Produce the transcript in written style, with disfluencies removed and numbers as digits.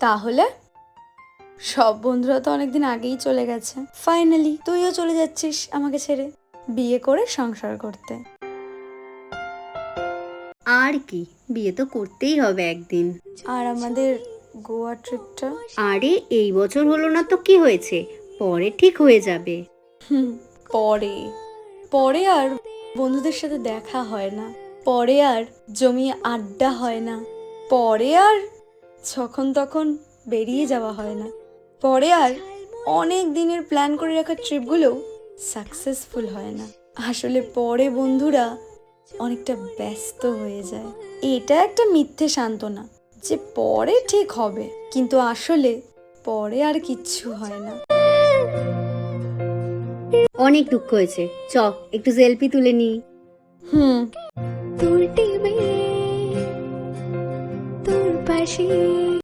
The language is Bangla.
তাহলে সব বন্ধুরা তো অনেকদিন আগেই চলে গেছে, ফাইনালি তুইও চলে যাচ্ছিস আমাকে ছেড়ে বিয়ে করে সংসার করতে। আর কি, বিয়ে তো করতেই হবে একদিন। আর আমাদের গোয়া ট্রিপটা? আরে এই বছর হলো না তো কি হয়েছে, পরে ঠিক হয়ে যাবে। পরে পরে আর বন্ধুদের সাথে দেখা হয় না, পরে আর জমিয়ে আড্ডা হয় না, পরে আর যখন তখন বেরিয়ে যাওয়া হয় না, পরে আর অনেক দিনের প্ল্যান করে রাখা ট্রিপগুলো সাকসেসফুল হয় না। আসলে পরে বন্ধুরা অনেকটা ব্যস্ত হয়ে যায়। এটা একটা মিথ্যে সান্ত্বনা যে পরে ঠিক হবে, কিন্তু আসলে পরে আর কিচ্ছু হয় না। অনেক দুঃখ হয়েছে, চ একটু সেলফি তুলে নি। তোর টেবিলে তোর পাশে